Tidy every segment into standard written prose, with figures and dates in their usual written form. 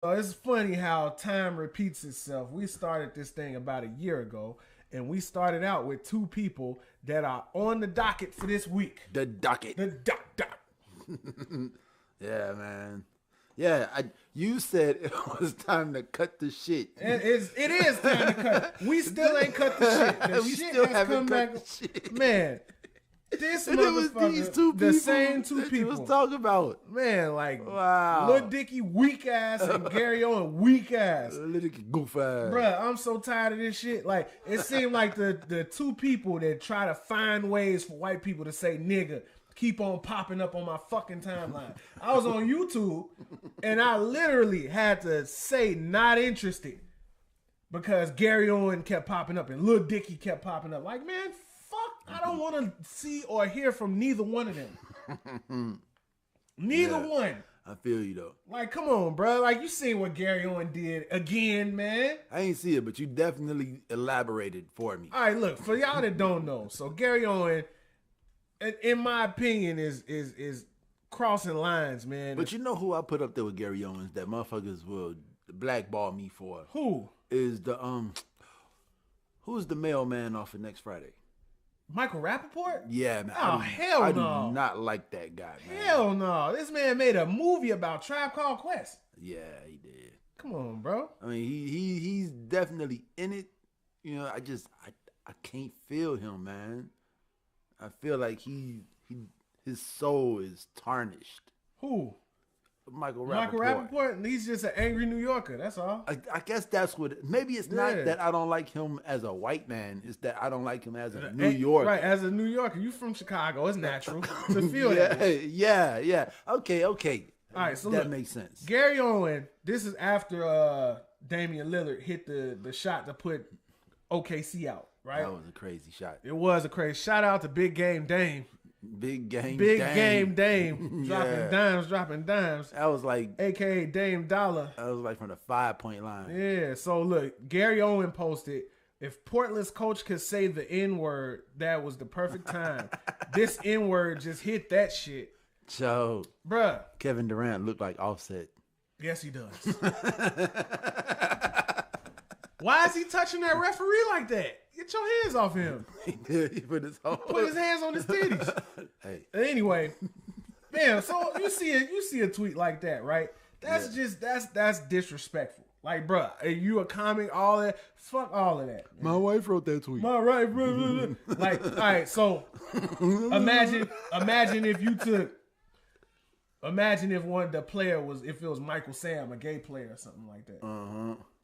So it's funny how time repeats itself. We started this thing about a year ago, and we started out with two people that are on the docket for this week. The docket. The doc. Yeah, man. Yeah, you said it was time to cut the shit. It is time to cut. We still ain't cut the shit. The We shit still has haven't come cut back. the shit. Man, this And it was motherfucker, these two people the same two that you people. was talking about. Man, like Wow. Lil Dicky weak ass and Gary Owen weak ass. Little goof ass. Bruh, I'm so tired of this shit. Like, it seemed like the two people that try to find ways for white people to say nigga keep on popping up on my fucking timeline. I was on YouTube and I literally had to say not interested because Gary Owen kept popping up and Lil Dicky kept popping up. Like, man, fuck, I don't want to see or hear from neither one of them. Neither one. I feel you though. Like, come on, bro. Like, you seen what Gary Owen did again, man. I ain't see it, but you definitely elaborated for me. All right, look, for y'all that don't know, so Gary Owen, in my opinion, is crossing lines, man. But you know who I put up there with Gary Owens that motherfuckers will blackball me for? Who? Is the who's the mailman off of next Friday? Michael Rappaport? Yeah, man. Oh, hell I no. do not like that guy, man. Hell no. This man made a movie about Tribe Called Quest. Yeah, he did. Come on, bro. I mean, he's definitely in it. You know, I can't feel him, man. I feel like his soul is tarnished. Who? Michael Michael Rappaport. Rappaport, and he's just an angry New Yorker. That's all. I guess that's what. Maybe it's not Yeah. that I don't like him as a white man. It's that I don't like him as a New Yorker. Right, as a New Yorker. You from Chicago. It's natural to feel that way. Yeah. Okay. All right, so that look, makes sense. Gary Owen, this is after Damian Lillard hit the shot to put OKC out, right? That was a crazy shot. It was a crazy shout out to Big Game Dame. Big game Dame. dropping dimes. That was like AKA Dame Dollar. that was like from the 5-point line. Yeah, so look, Gary Owen posted, if Portland's coach could say the N-word, that was the perfect time. This N-word just hit that shit. So Bruh. Kevin Durant looked like Offset. Yes, he does. Why is he touching that referee like that? Get your hands off him. He put his hands on his titties. Hey. Anyway, man, so you see a tweet like that, right? That's that's disrespectful. Like, bruh, are you a comic? All that, fuck all of that. Man. My wife wrote that tweet. My right, bro. Like, all right, so imagine if you took, imagine if one of the player was, if it was Michael Sam, a gay player or something like that.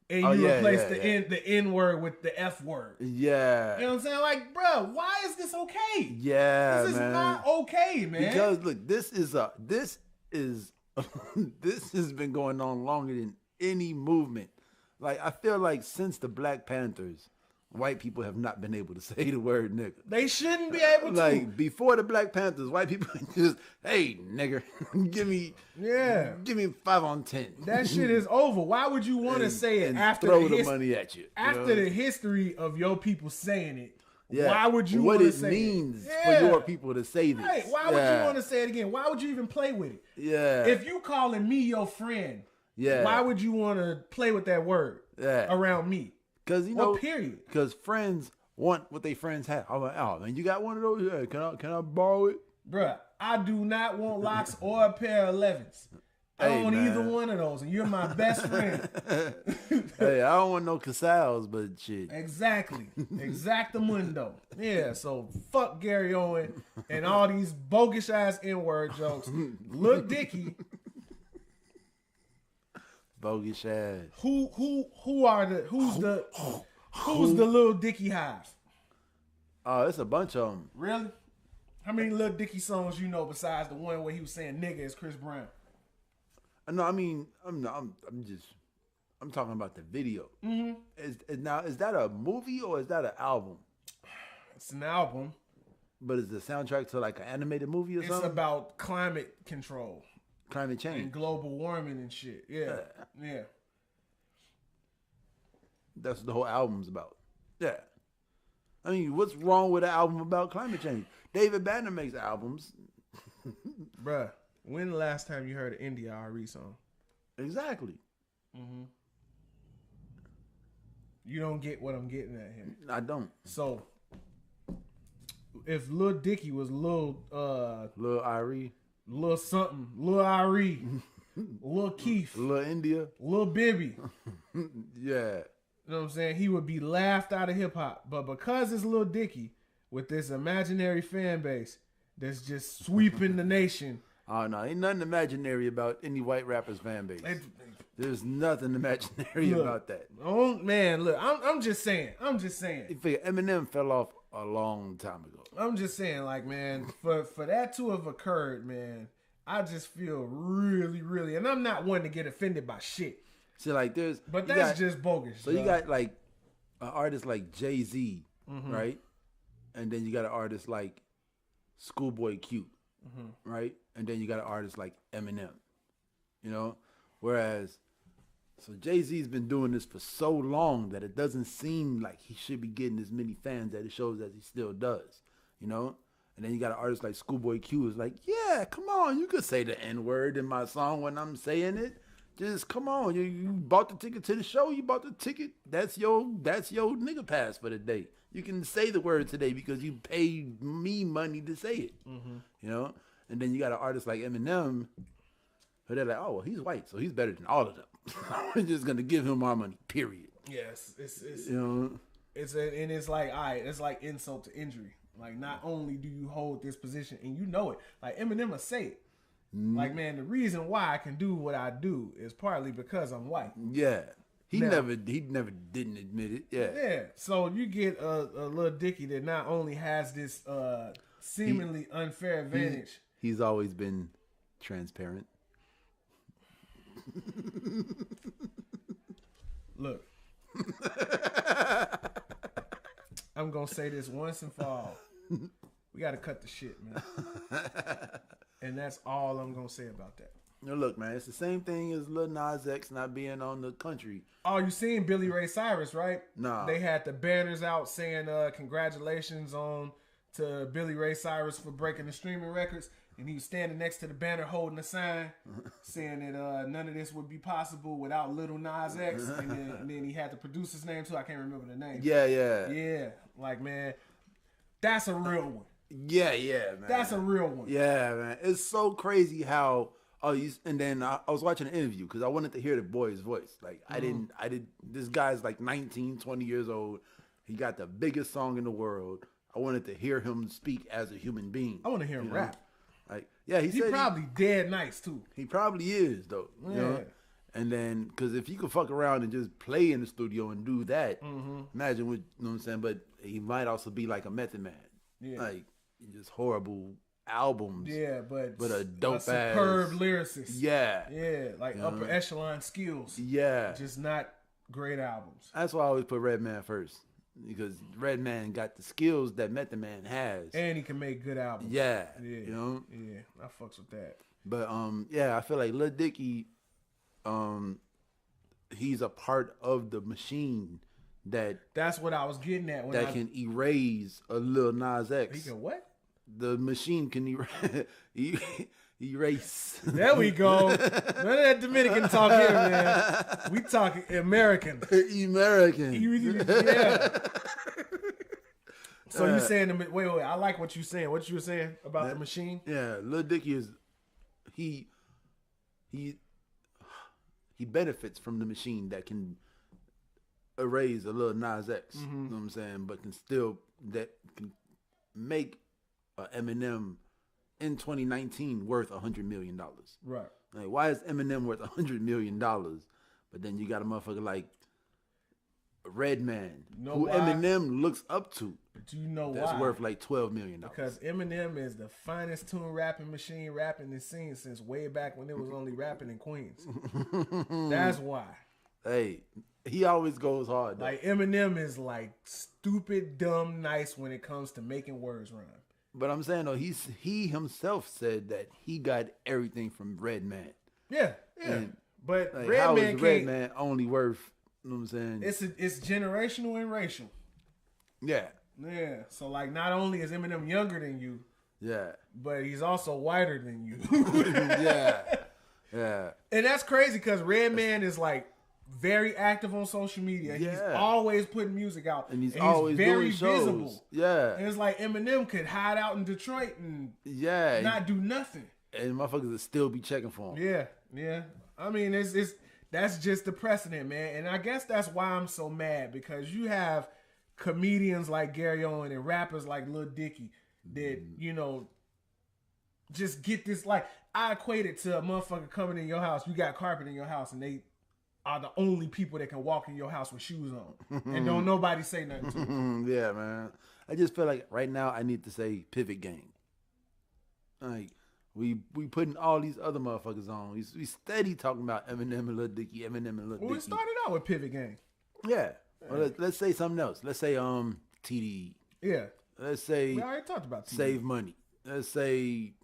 And you replace the N word with the F word. Yeah. You know what I'm saying? Like, bro, why is this okay? Yeah, this is man. not okay, man. Because look, this has been going on longer than any movement. Like, I feel like since the Black Panthers, white people have not been able to say the word nigga. They shouldn't be able to. Like, before the Black Panthers, white people just, hey, nigger, give me 5 on 10. That shit is over. Why would you want to say it and after throw the money at you? After the history of your people saying it? Yeah. Why would you what want it to say means it? for your people to say this? Right. Why would you want to say it again? Why would you even play with it? Yeah. If you calling me your friend, why would you want to play with that word around me? Because, you know, period. Because friends want what they friends have. I'm like, oh, man, you got one of those? Yeah, can I borrow it? Bruh, I do not want locks or a pair of 11s. I don't want either one of those, and you're my best friend. Hey, I don't want no Casals, but shit. Exactly. Exactamundo. Yeah, so fuck Gary Owen and all these bogus ass N-word jokes. Lil Dicky. Bogus ass. Who's the Lil Dicky hive? Oh, it's a bunch of them. Really? How many Lil Dicky songs you know besides the one where he was saying nigga is Chris Brown? No, I mean, I'm talking about the video. Mm-hmm. Is that a movie or is that an album? It's an album. But is the soundtrack to like an animated movie or something? It's about climate control. Climate change. And global warming and shit. Yeah. Yeah. That's what the whole album's about. Yeah. I mean, what's wrong with an album about climate change? David Banner makes albums. Bruh, when the last time you heard an India RE song? Exactly. Mm-hmm. You don't get what I'm getting at here. I don't. So, if Lil Dicky was Lil Irie, Lil something, Lil Irie, Lil Keith, Lil India, Lil Bibby, yeah. You know what I'm saying? He would be laughed out of hip hop. But because it's Lil Dicky with this imaginary fan base that's just sweeping the nation. Oh, no. Ain't nothing imaginary about any white rapper's fan base. There's nothing imaginary about that. Oh, man, look, I'm just saying. You figure Eminem fell off a long time ago. I'm just saying, like, man, for that to have occurred, man, I just feel really, really, and I'm not one to get offended by shit. See, like, but that's just bogus. So you got like an artist like Jay-Z, right? And then you got an artist like Schoolboy Q, right? And then you got an artist like Eminem, you know? Whereas, so Jay-Z's been doing this for so long that it doesn't seem like he should be getting as many fans that it shows as he still does, you know? And then you got an artist like Schoolboy Q who's like, yeah, come on, you could say the N-word in my song when I'm saying it. Just come on, you bought the ticket to the show. You bought the ticket. That's your nigga pass for the day. You can say the word today because you paid me money to say it. You know. And then you got an artist like Eminem, who they're like, oh well, he's white, so he's better than all of them. We're just gonna give him our money. Period. Yes, it's you know. It's like all right, it's like insult to injury. Like not only do you hold this position and you know it, like Eminem will say it. Like, man, the reason why I can do what I do is partly because I'm white. Yeah. He never didn't admit it. Yeah. Yeah. So you get a Lil Dicky that not only has this seemingly unfair advantage. He's always been transparent. Look. I'm going to say this once and for all. We got to cut the shit, man. And that's all I'm going to say about that. Now look, man, it's the same thing as Lil Nas X not being on the country. Oh, you seen Billy Ray Cyrus, right? Nah. They had the banners out saying congratulations to Billy Ray Cyrus for breaking the streaming records. And he was standing next to the banner holding a sign saying that none of this would be possible without Lil Nas X. And then he had the producer's name too. I can't remember the name. Yeah. Yeah. Like, man, that's a real one. Yeah, man. That's a real one. Yeah, man. It's so crazy how. And then I was watching an interview because I wanted to hear the boy's voice. Like, I didn't. This guy's like 19, 20 years old. He got the biggest song in the world. I wanted to hear him speak as a human being. I want to hear him rap. Like, yeah, he said probably dead nice too. He probably is though. Yeah. You know? And then, because if you could fuck around and just play in the studio and do that, imagine what, you know what I'm saying? But he might also be like a Method Man. Yeah. Like, just horrible albums. Yeah, but a dope superb lyricist. Yeah. Yeah, like upper echelon skills. Yeah. Just not great albums. That's why I always put Redman first. Because Redman got the skills that Method Man has. And he can make good albums. Yeah. You know? Yeah, I fucks with that. But I feel like Lil Dicky, he's a part of the machine that's what I was getting at when can erase a Lil Nas X. He can what? The machine can erase. There we go. None of that Dominican talk here, man. We talking American. American. Yeah. So you saying wait, I like what you saying. What you were saying about the machine? Yeah, Lil Dicky is he benefits from the machine that can erase a Lil Nas X. You know what I'm saying? But can make Eminem in 2019 worth $100 million. Right. Like, why is Eminem worth $100 million? But then you got a motherfucker like Redman, who Eminem looks up to. Do you know that's why? Worth like $12 million. Because Eminem is the finest tune rapping machine rapping the scene since way back when it was only rapping in Queens. That's why. Hey, he always goes hard. Though. Like Eminem is like stupid, dumb, nice when it comes to making words rhyme. But I'm saying though, he himself said that he got everything from Redman. Yeah. But like, Redman how is Redman only worth? You know what I'm saying? It's generational and racial. Yeah. Yeah. So like, not only is Eminem younger than you. Yeah. But he's also whiter than you. Yeah. Yeah. And that's crazy because Redman is like very active on social media. Yeah. He's always putting music out. And he's always very doing shows. visible. Yeah. And it's like Eminem could hide out in Detroit and not do nothing. And motherfuckers would still be checking for him. Yeah. I mean, that's just the precedent, man. And I guess that's why I'm so mad, because you have comedians like Gary Owen and rappers like Lil Dicky that, you know, just get this, like, I equate it to a motherfucker coming in your house. You got carpet in your house, and they are the only people that can walk in your house with shoes on. And don't nobody say nothing to them. Yeah, man. I just feel like right now I need to say Pivot Gang. Like, we putting all these other motherfuckers on. We steady talking about Eminem and Lil Dicky, Eminem and Lil Dicky. Well, we started out with Pivot Gang. Yeah. Well, let's say something else. Let's say TDE. Yeah. Let's say we already talked about TDE. Save Money. Let's say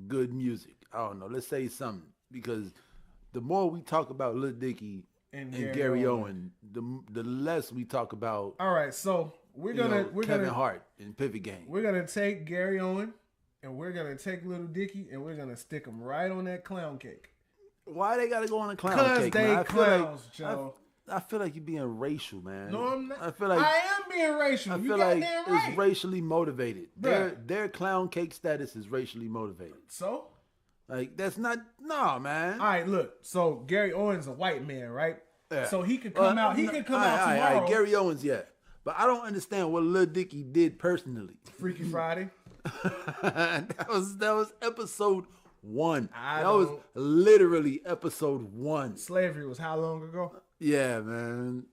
good music. I don't know. Let's say something, because the more we talk about Lil Dicky and Gary Owen, the less we talk about. All right, so we're gonna Kevin Hart and Pivot Gang. We're gonna take Gary Owen and we're gonna take Lil Dicky and we're gonna stick them right on that clown cake. Why they gotta go on a clown cake? Because they clowns, Joe. I feel like you're being racial, man. No, I'm not. I feel like I am being racial. I You feel like right. it's racially motivated. Bruh. Their clown cake status is racially motivated. So? Like, that's not, man. All right, look. So Gary Owens a white man, right? Yeah. So he could come out. He could come out tomorrow. All right. Gary Owens, yeah. But I don't understand what Lil Dicky did personally. Freaky Friday. that was episode 1. That was literally episode 1. Slavery was how long ago? Yeah, man.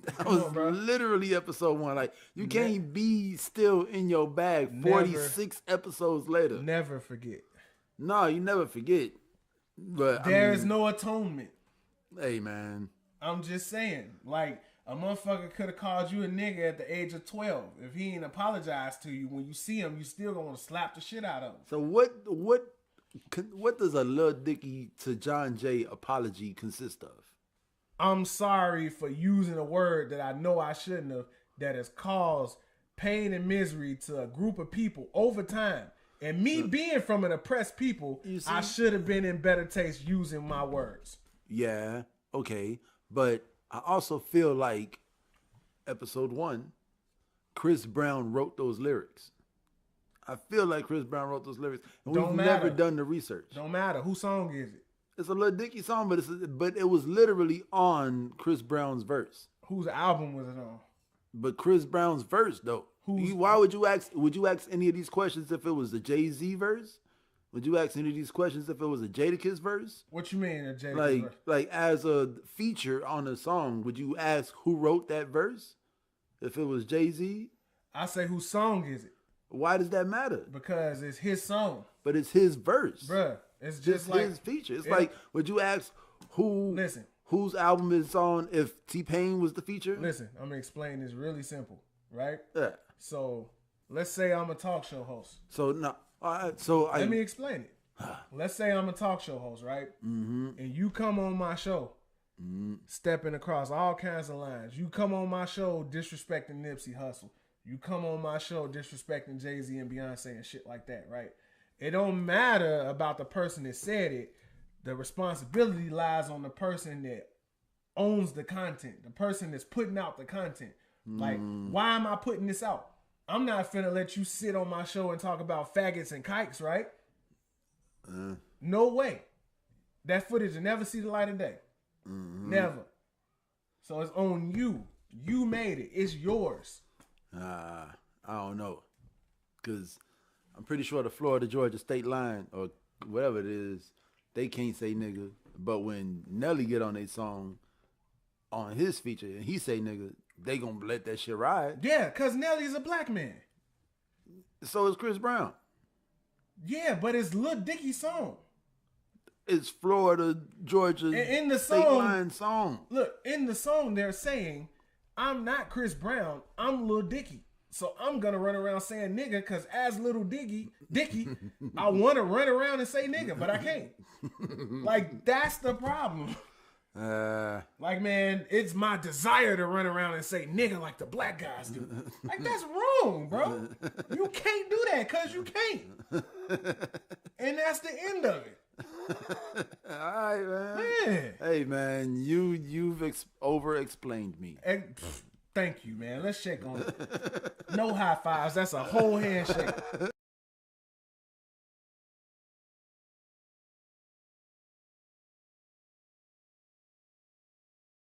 That was literally episode 1. Like, you can't be still in your bag 46 episodes later. Never forget. No, you never forget. But there is no atonement. Hey, man. I'm just saying. Like, a motherfucker could have called you a nigga at the age of 12. If he ain't apologized to you, when you see him, you still gonna want to slap the shit out of him. So what does a Lil Dicky to John Jay apology consist of? I'm sorry for using a word that I know I shouldn't have, that has caused pain and misery to a group of people over time. And me being from an oppressed people, I should have been in better taste using my words. Yeah, okay. But I also feel like episode 1, Chris Brown wrote those lyrics. I feel like Chris Brown wrote those lyrics. And we've never done the research. Don't matter. Whose song is it? It's a Lil Dicky song, but it was literally on Chris Brown's verse. Whose album was it on? But Chris Brown's verse, though. Why would you ask any of these questions if it was a Jay-Z verse? Would you ask any of these questions if it was a Jadakiss verse? What you mean a Jadakiss verse? Like as a feature on a song, would you ask who wrote that verse? If it was Jay-Z? I say, whose song is it? Why does that matter? Because it's his song. But it's his verse. Bruh, it's just like his feature. It's like, would you ask whose album is on if T-Pain was the feature? Listen, I'm going to explain this really simple, right? Yeah. So, let's say I'm a talk show host. So, no. Let me explain it. Let's say I'm a talk show host, right? Mm-hmm. And you come on my show, stepping across all kinds of lines. You come on my show disrespecting Nipsey Hussle. You come on my show disrespecting Jay-Z and Beyonce and shit like that, right? It don't matter about the person that said it. The responsibility lies on the person that owns the content, the person that's putting out the content. Like, why am I putting this out? I'm not finna let you sit on my show and talk about faggots and kikes, right? No way. That footage will never see the light of day. Never. So it's on you. You made it. It's yours. I don't know. Because I'm pretty sure the Florida-Georgia state line, or whatever it is, they can't say nigga. But when Nelly get on a song on his feature and he say nigga, they gonna let that shit ride. Yeah, because Nelly's a black man. So is Chris Brown. Yeah, but it's Lil Dicky's song. It's Florida, Georgia, in the state song, line song. Look, in the song they're saying, I'm not Chris Brown, I'm Lil Dicky. So I'm gonna run around saying nigga, because as Little Dicky, I wanna run around and say nigga, but I can't. Like, that's the problem. Like, man, it's my desire to run around and say nigga like the black guys do. Like, that's wrong, bro. You can't do that because you can't. And that's the end of it. All right, man. Man. Hey, man, you've over-explained me. Thank you, man. Let's shake on it. No high fives. That's a whole handshake.